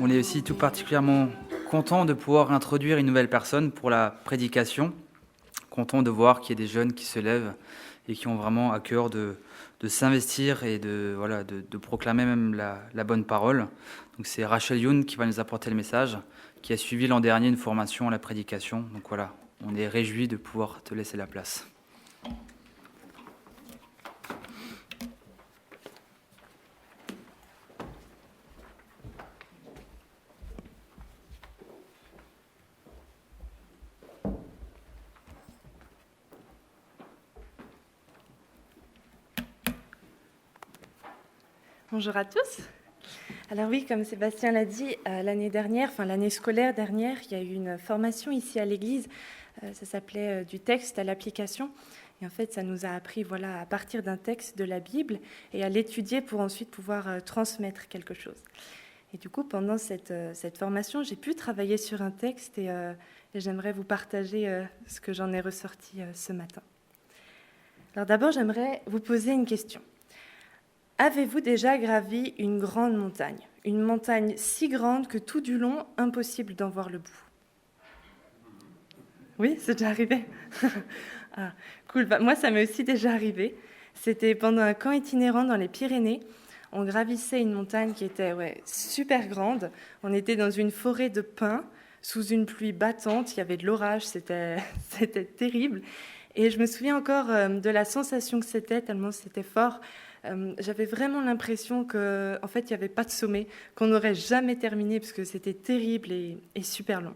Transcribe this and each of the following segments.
on est aussi tout particulièrement content de pouvoir introduire une nouvelle personne pour la prédication. Content de voir qu'il y a des jeunes qui se lèvent et qui ont vraiment à cœur de s'investir et de proclamer même la bonne parole. Donc c'est Rachel Youn qui va nous apporter le message, qui a suivi l'an dernier une formation à la prédication. Donc voilà, on est réjouis de pouvoir te laisser la place. Bonjour à tous. Alors oui, comme Sébastien l'a dit, l'année dernière, l'année scolaire dernière, il y a eu une formation ici à l'église. Ça s'appelait du texte à l'application. Et en fait, ça nous a appris à partir d'un texte de la Bible et à l'étudier pour ensuite pouvoir transmettre quelque chose. Et du coup, pendant cette formation, j'ai pu travailler sur un texte et j'aimerais vous partager ce que j'en ai ressorti ce matin. Alors d'abord, j'aimerais vous poser une question. Avez-vous déjà gravi une grande montagne ? Une montagne si grande que tout du long, impossible d'en voir le bout. Oui, c'est déjà arrivé. Ah, cool. Moi, ça m'est aussi déjà arrivé. C'était pendant un camp itinérant dans les Pyrénées. On gravissait une montagne qui était super grande. On était dans une forêt de pins, sous une pluie battante. Il y avait de l'orage, c'était terrible. Et je me souviens encore de la sensation que c'était, tellement c'était fort. J'avais vraiment l'impression qu'en fait, il n'y avait pas de sommet, qu'on n'aurait jamais terminé, parce que c'était terrible et super long.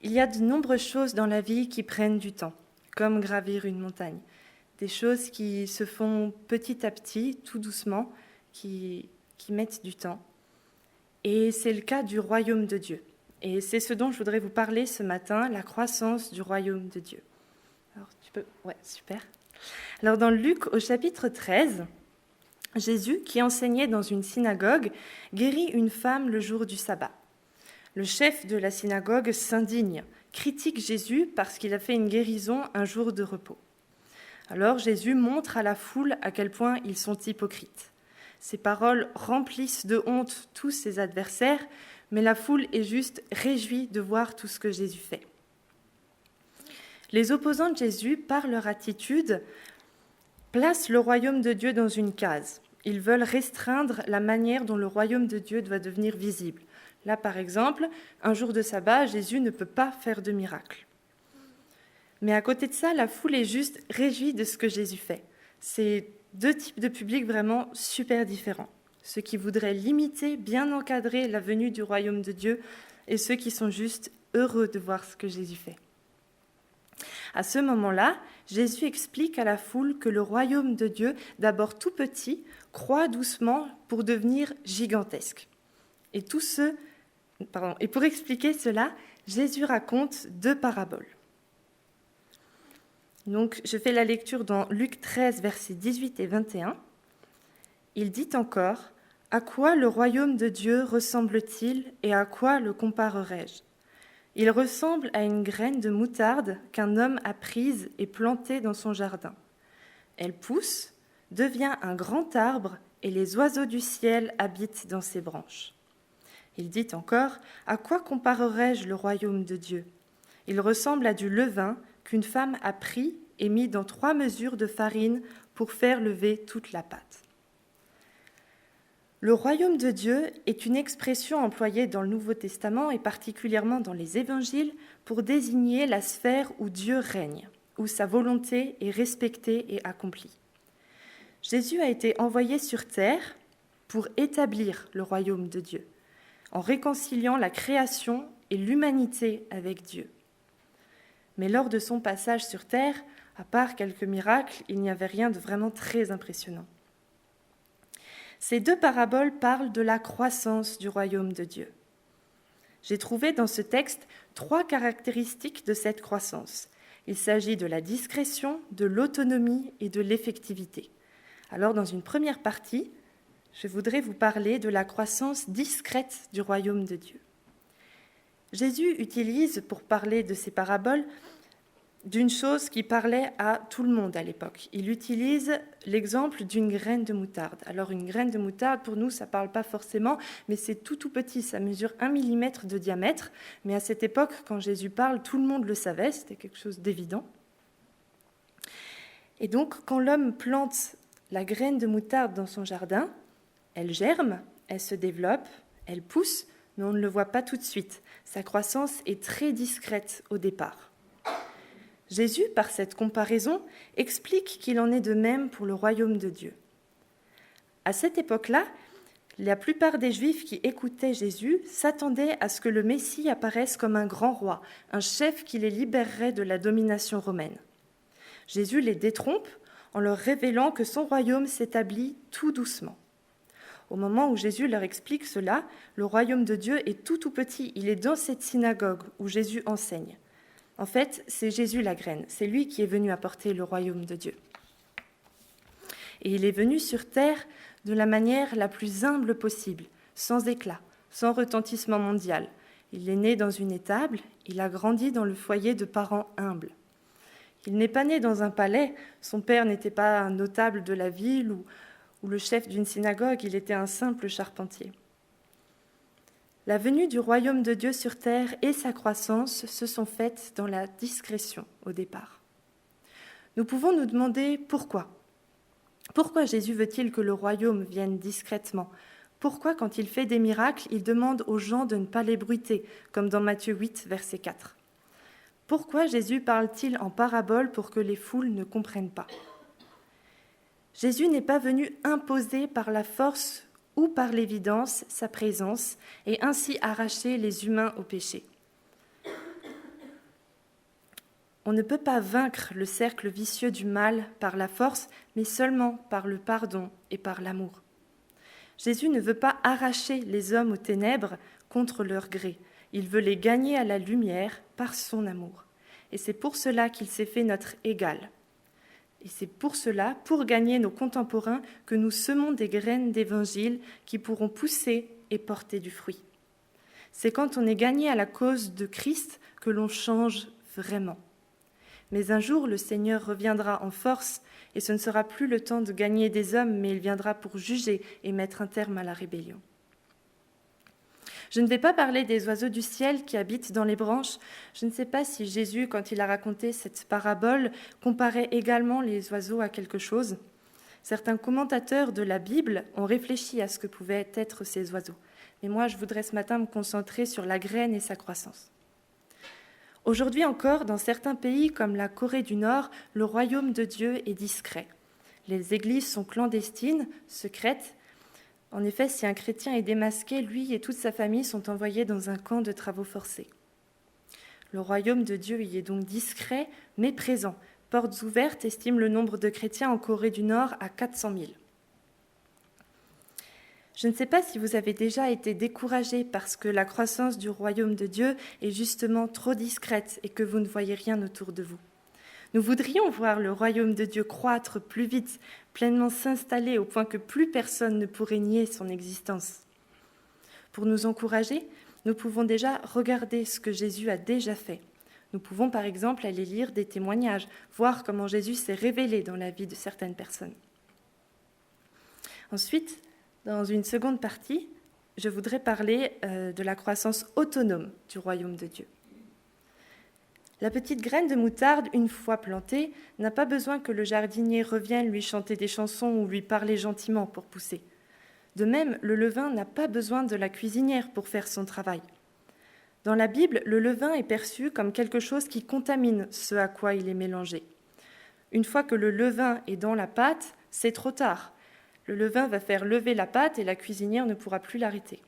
Il y a de nombreuses choses dans la vie qui prennent du temps, comme gravir une montagne. Des choses qui se font petit à petit, tout doucement, qui mettent du temps. Et c'est le cas du royaume de Dieu. Et c'est ce dont je voudrais vous parler ce matin, la croissance du royaume de Dieu. Alors, tu peux... Ouais, super. Alors, dans Luc, au chapitre 13, Jésus, qui enseignait dans une synagogue, guérit une femme le jour du sabbat. Le chef de la synagogue s'indigne, critique Jésus parce qu'il a fait une guérison un jour de repos. Alors Jésus montre à la foule à quel point ils sont hypocrites. Ses paroles remplissent de honte tous ses adversaires, mais la foule est juste réjouie de voir tout ce que Jésus fait. Les opposants de Jésus, par leur attitude, placent le royaume de Dieu dans une case. Ils veulent restreindre la manière dont le royaume de Dieu doit devenir visible. Là, par exemple, un jour de sabbat, Jésus ne peut pas faire de miracle. Mais à côté de ça, la foule est juste réjouie de ce que Jésus fait. C'est deux types de publics vraiment super différents. Ceux qui voudraient limiter, bien encadrer la venue du royaume de Dieu et ceux qui sont juste heureux de voir ce que Jésus fait. À ce moment-là, Jésus explique à la foule que le royaume de Dieu, d'abord tout petit, croît doucement pour devenir gigantesque. Et pour expliquer cela, Jésus raconte deux paraboles. Donc, je fais la lecture dans Luc 13, versets 18 et 21. Il dit encore : « À quoi le royaume de Dieu ressemble-t-il et à quoi le comparerai-je ? Il ressemble à une graine de moutarde qu'un homme a prise et plantée dans son jardin. Elle pousse, devient un grand arbre et les oiseaux du ciel habitent dans ses branches. » Il dit encore : « À quoi comparerai-je le royaume de Dieu ? Il ressemble à du levain qu'une femme a pris et mis dans 3 mesures de farine pour faire lever toute la pâte. » Le royaume de Dieu est une expression employée dans le Nouveau Testament et particulièrement dans les évangiles pour désigner la sphère où Dieu règne, où sa volonté est respectée et accomplie. Jésus a été envoyé sur terre pour établir le royaume de Dieu, en réconciliant la création et l'humanité avec Dieu. Mais lors de son passage sur terre, à part quelques miracles, il n'y avait rien de vraiment très impressionnant. Ces deux paraboles parlent de la croissance du royaume de Dieu. J'ai trouvé dans ce texte 3 caractéristiques de cette croissance. Il s'agit de la discrétion, de l'autonomie et de l'effectivité. Alors, dans une première partie, je voudrais vous parler de la croissance discrète du royaume de Dieu. Jésus utilise, pour parler de ces paraboles, d'une chose qui parlait à tout le monde à l'époque. Il utilise l'exemple d'une graine de moutarde. Alors une graine de moutarde, pour nous, ça ne parle pas forcément, mais c'est tout petit, ça mesure 1 millimètre de diamètre. Mais à cette époque, quand Jésus parle, tout le monde le savait, c'était quelque chose d'évident. Et donc, quand l'homme plante la graine de moutarde dans son jardin, elle germe, elle se développe, elle pousse, mais on ne le voit pas tout de suite. Sa croissance est très discrète au départ. Jésus, par cette comparaison, explique qu'il en est de même pour le royaume de Dieu. À cette époque-là, la plupart des Juifs qui écoutaient Jésus s'attendaient à ce que le Messie apparaisse comme un grand roi, un chef qui les libérerait de la domination romaine. Jésus les détrompe en leur révélant que son royaume s'établit tout doucement. Au moment où Jésus leur explique cela, le royaume de Dieu est tout petit. Il est dans cette synagogue où Jésus enseigne. En fait, c'est Jésus la graine, c'est lui qui est venu apporter le royaume de Dieu. Et il est venu sur terre de la manière la plus humble possible, sans éclat, sans retentissement mondial. Il est né dans une étable, il a grandi dans le foyer de parents humbles. Il n'est pas né dans un palais, son père n'était pas un notable de la ville ou le chef d'une synagogue, il était un simple charpentier. La venue du royaume de Dieu sur terre et sa croissance se sont faites dans la discrétion au départ. Nous pouvons nous demander pourquoi. Pourquoi Jésus veut-il que le royaume vienne discrètement ? Pourquoi, quand il fait des miracles, il demande aux gens de ne pas les bruiter, comme dans Matthieu 8, verset 4 ? Pourquoi Jésus parle-t-il en parabole pour que les foules ne comprennent pas ? Jésus n'est pas venu imposer par la force ou par l'évidence sa présence et ainsi arracher les humains au péché. On ne peut pas vaincre le cercle vicieux du mal par la force, mais seulement par le pardon et par l'amour. Jésus ne veut pas arracher les hommes aux ténèbres contre leur gré. Il veut les gagner à la lumière par son amour. Et c'est pour cela qu'il s'est fait notre égal. Et c'est pour cela, pour gagner nos contemporains, que nous semons des graines d'évangile qui pourront pousser et porter du fruit. C'est quand on est gagné à la cause de Christ que l'on change vraiment. Mais un jour, le Seigneur reviendra en force et ce ne sera plus le temps de gagner des hommes, mais il viendra pour juger et mettre un terme à la rébellion. Je ne vais pas parler des oiseaux du ciel qui habitent dans les branches. Je ne sais pas si Jésus, quand il a raconté cette parabole, comparait également les oiseaux à quelque chose. Certains commentateurs de la Bible ont réfléchi à ce que pouvaient être ces oiseaux. Mais moi, je voudrais ce matin me concentrer sur la graine et sa croissance. Aujourd'hui encore, dans certains pays comme la Corée du Nord, le royaume de Dieu est discret. Les églises sont clandestines, secrètes. En effet, si un chrétien est démasqué, lui et toute sa famille sont envoyés dans un camp de travaux forcés. Le royaume de Dieu y est donc discret, mais présent. Portes ouvertes estime le nombre de chrétiens en Corée du Nord à 400 000. Je ne sais pas si vous avez déjà été découragé parce que la croissance du royaume de Dieu est justement trop discrète et que vous ne voyez rien autour de vous. Nous voudrions voir le royaume de Dieu croître plus vite, pleinement s'installer au point que plus personne ne pourrait nier son existence. Pour nous encourager, nous pouvons déjà regarder ce que Jésus a déjà fait. Nous pouvons par exemple aller lire des témoignages, voir comment Jésus s'est révélé dans la vie de certaines personnes. Ensuite, dans une seconde partie, je voudrais parler de la croissance autonome du royaume de Dieu. La petite graine de moutarde, une fois plantée, n'a pas besoin que le jardinier revienne lui chanter des chansons ou lui parler gentiment pour pousser. De même, le levain n'a pas besoin de la cuisinière pour faire son travail. Dans la Bible, le levain est perçu comme quelque chose qui contamine ce à quoi il est mélangé. Une fois que le levain est dans la pâte, c'est trop tard. Le levain va faire lever la pâte et la cuisinière ne pourra plus l'arrêter.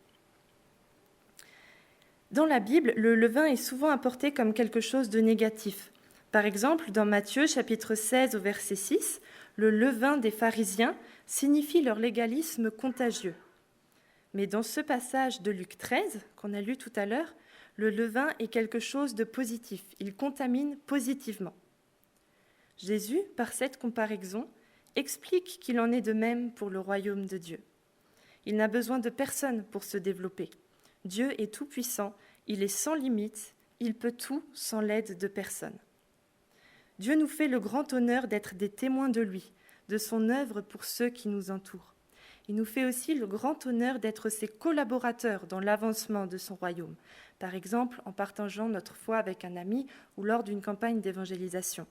Dans la Bible, le levain est souvent apporté comme quelque chose de négatif. Par exemple, dans Matthieu, chapitre 16, au verset 6, le levain des pharisiens signifie leur légalisme contagieux. Mais dans ce passage de Luc 13, qu'on a lu tout à l'heure, le levain est quelque chose de positif. Il contamine positivement. Jésus, par cette comparaison, explique qu'il en est de même pour le royaume de Dieu. Il n'a besoin de personne pour se développer. Dieu est tout-puissant, il est sans limite, il peut tout sans l'aide de personne. Dieu nous fait le grand honneur d'être des témoins de lui, de son œuvre pour ceux qui nous entourent. Il nous fait aussi le grand honneur d'être ses collaborateurs dans l'avancement de son royaume, par exemple en partageant notre foi avec un ami ou lors d'une campagne d'évangélisation.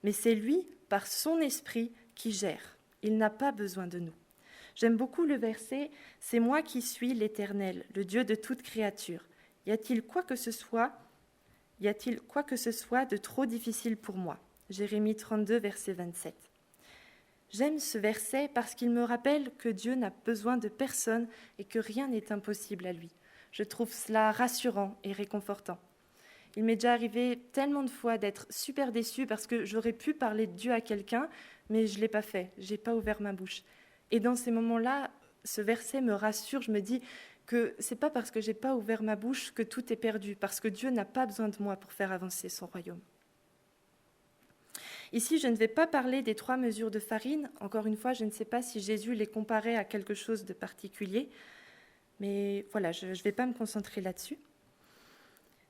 Mais c'est lui, par son esprit, qui gère. Il n'a pas besoin de nous. J'aime beaucoup le verset « C'est moi qui suis l'Éternel, le Dieu de toute créature. Y a-t-il quoi que ce soit de trop difficile pour moi ?» Jérémie 32, verset 27. J'aime ce verset parce qu'il me rappelle que Dieu n'a besoin de personne et que rien n'est impossible à lui. Je trouve cela rassurant et réconfortant. Il m'est déjà arrivé tellement de fois d'être super déçue parce que j'aurais pu parler de Dieu à quelqu'un, mais je ne l'ai pas fait, je n'ai pas ouvert ma bouche. Et dans ces moments-là, ce verset me rassure, je me dis que ce n'est pas parce que je n'ai pas ouvert ma bouche que tout est perdu, parce que Dieu n'a pas besoin de moi pour faire avancer son royaume. Ici, je ne vais pas parler des 3 mesures de farine. Encore une fois, je ne sais pas si Jésus les comparait à quelque chose de particulier, mais voilà, je ne vais pas me concentrer là-dessus.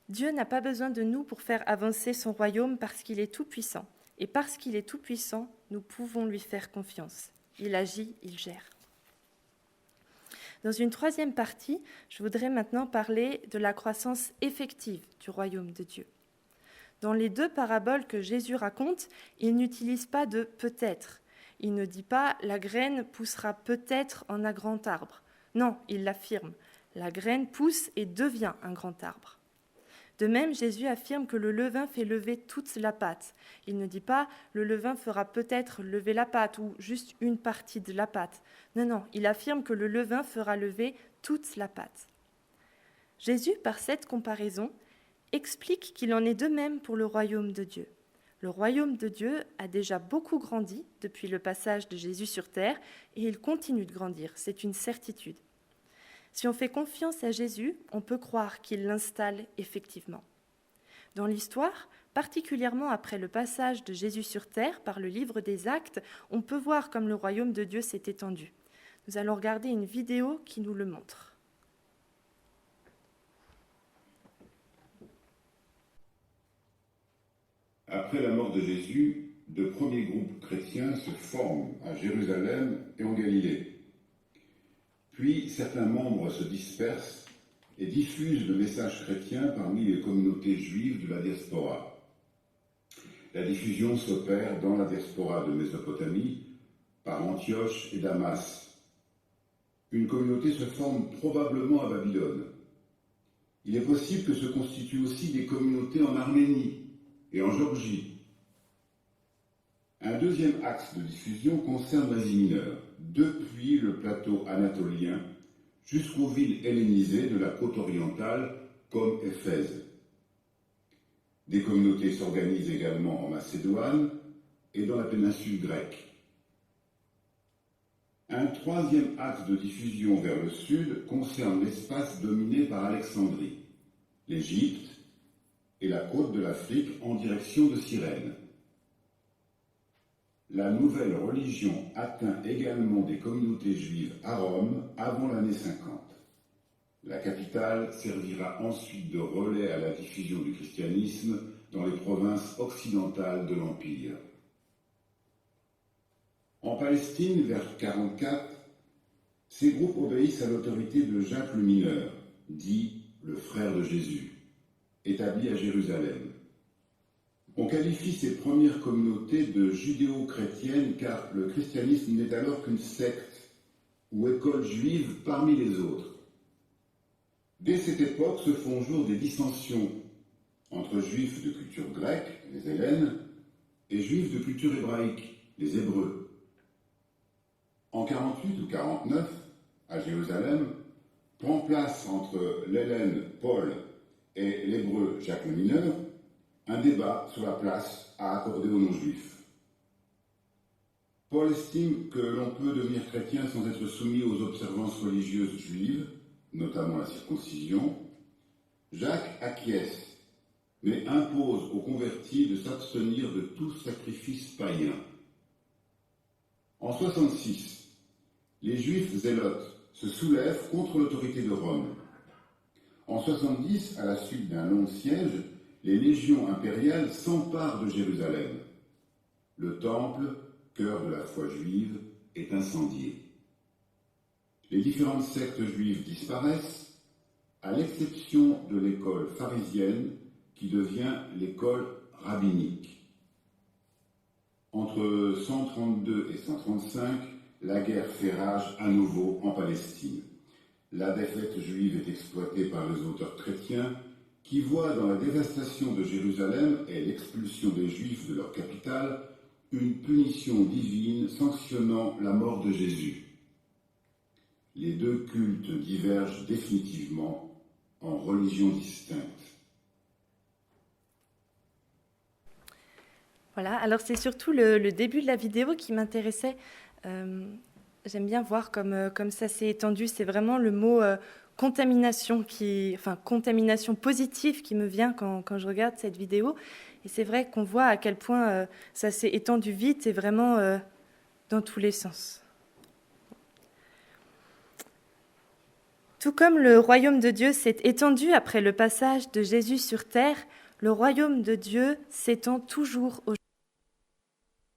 Dieu n'a pas besoin de nous pour faire avancer son royaume parce qu'il est tout-puissant. Et parce qu'il est tout-puissant, nous pouvons lui faire confiance. Il agit, il gère. Dans une 3e partie, je voudrais maintenant parler de la croissance effective du royaume de Dieu. Dans les 2 paraboles que Jésus raconte, il n'utilise pas de « peut-être ». Il ne dit pas « la graine poussera peut-être en un grand arbre ». Non, il l'affirme « la graine pousse et devient un grand arbre ». De même, Jésus affirme que le levain fait lever toute la pâte. Il ne dit pas « le levain fera peut-être lever la pâte » ou juste une partie de la pâte. Non, il affirme que le levain fera lever toute la pâte. Jésus, par cette comparaison, explique qu'il en est de même pour le royaume de Dieu. Le royaume de Dieu a déjà beaucoup grandi depuis le passage de Jésus sur terre et il continue de grandir, c'est une certitude. Si on fait confiance à Jésus, on peut croire qu'il l'installe effectivement. Dans l'histoire, particulièrement après le passage de Jésus sur terre par le livre des Actes, on peut voir comme le royaume de Dieu s'est étendu. Nous allons regarder une vidéo qui nous le montre. Après la mort de Jésus, de premiers groupes chrétiens se forment à Jérusalem et en Galilée. Puis certains membres se dispersent et diffusent le message chrétien parmi les communautés juives de la diaspora. La diffusion s'opère dans la diaspora de Mésopotamie, par Antioche et Damas. Une communauté se forme probablement à Babylone. Il est possible que se constituent aussi des communautés en Arménie et en Géorgie. Un 2e axe de diffusion concerne l'Asie mineure, depuis le plateau anatolien jusqu'aux villes hellénisées de la côte orientale comme Éphèse. Des communautés s'organisent également en Macédoine et dans la péninsule grecque. Un 3e axe de diffusion vers le sud concerne l'espace dominé par Alexandrie, l'Égypte et la côte de l'Afrique en direction de Cyrène. La nouvelle religion atteint également des communautés juives à Rome avant l'année 50. La capitale servira ensuite de relais à la diffusion du christianisme dans les provinces occidentales de l'Empire. En Palestine, vers 44, ces groupes obéissent à l'autorité de Jacques le Mineur, dit le frère de Jésus, établi à Jérusalem. On qualifie ces premières communautés de judéo-chrétiennes car le christianisme n'est alors qu'une secte ou école juive parmi les autres. Dès cette époque se font jour des dissensions entre juifs de culture grecque, les Hellènes, et juifs de culture hébraïque, les Hébreux. En 48 ou 49, à Jérusalem, prend place entre l'Hellène Paul et l'Hébreu Jacques le Mineur un débat sur la place à accorder aux non-juifs. Paul estime que l'on peut devenir chrétien sans être soumis aux observances religieuses juives, notamment la circoncision. Jacques acquiesce, mais impose aux convertis de s'abstenir de tout sacrifice païen. En 66, les Juifs zélotes se soulèvent contre l'autorité de Rome. En 70, à la suite d'un long siège, les légions impériales s'emparent de Jérusalem. Le temple, cœur de la foi juive, est incendié. Les différentes sectes juives disparaissent, à l'exception de l'école pharisienne qui devient l'école rabbinique. Entre 132 et 135, la guerre fait rage à nouveau en Palestine. La défaite juive est exploitée par les auteurs chrétiens qui voient dans la dévastation de Jérusalem et l'expulsion des Juifs de leur capitale une punition divine sanctionnant la mort de Jésus. Les deux cultes divergent définitivement en religions distinctes. Voilà, alors c'est surtout le début de la vidéo qui m'intéressait. J'aime bien voir comme ça s'est étendu. C'est vraiment le mot contamination, contamination positive qui me vient quand je regarde cette vidéo. Et c'est vrai qu'on voit à quel point ça s'est étendu vite et vraiment dans tous les sens. Tout comme le royaume de Dieu s'est étendu après le passage de Jésus sur terre, le royaume de Dieu s'étend toujours aujourd'hui.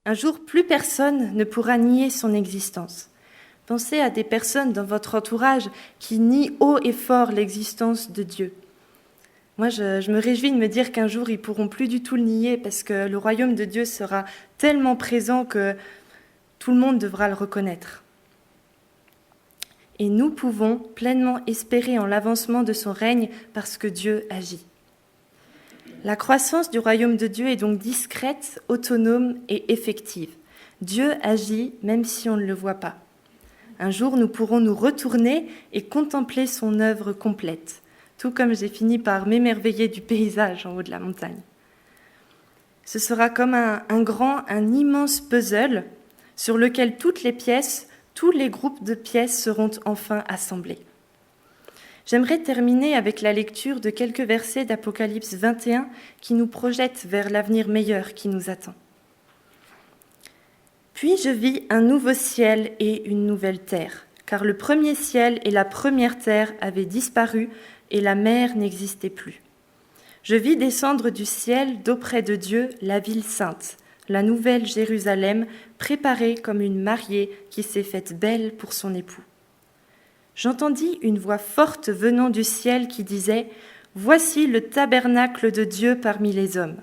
Un jour, plus personne ne pourra nier son existence. Pensez à des personnes dans votre entourage qui nient haut et fort l'existence de Dieu. Moi, je me réjouis de me dire qu'un jour, ils ne pourront plus du tout le nier parce que le royaume de Dieu sera tellement présent que tout le monde devra le reconnaître. Et nous pouvons pleinement espérer en l'avancement de son règne parce que Dieu agit. La croissance du royaume de Dieu est donc discrète, autonome et effective. Dieu agit même si on ne le voit pas. Un jour, nous pourrons nous retourner et contempler son œuvre complète, tout comme j'ai fini par m'émerveiller du paysage en haut de la montagne. Ce sera comme un immense puzzle sur lequel toutes les pièces, tous les groupes de pièces seront enfin assemblés. J'aimerais terminer avec la lecture de quelques versets d'Apocalypse 21 qui nous projettent vers l'avenir meilleur qui nous attend. Puis je vis un nouveau ciel et une nouvelle terre, car le premier ciel et la première terre avaient disparu et la mer n'existait plus. Je vis descendre du ciel d'auprès de Dieu la ville sainte, la nouvelle Jérusalem, préparée comme une mariée qui s'est faite belle pour son époux. J'entendis une voix forte venant du ciel qui disait « Voici le tabernacle de Dieu parmi les hommes.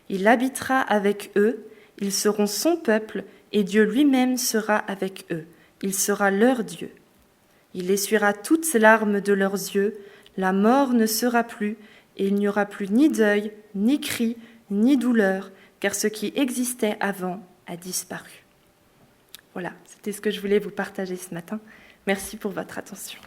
Il habitera avec eux, ils seront son peuple, et Dieu lui-même sera avec eux. Il sera leur Dieu. Il essuiera toutes larmes de leurs yeux, la mort ne sera plus, et il n'y aura plus ni deuil, ni cri, ni douleur, car ce qui existait avant a disparu. » Voilà, c'était ce que je voulais vous partager ce matin. Merci pour votre attention.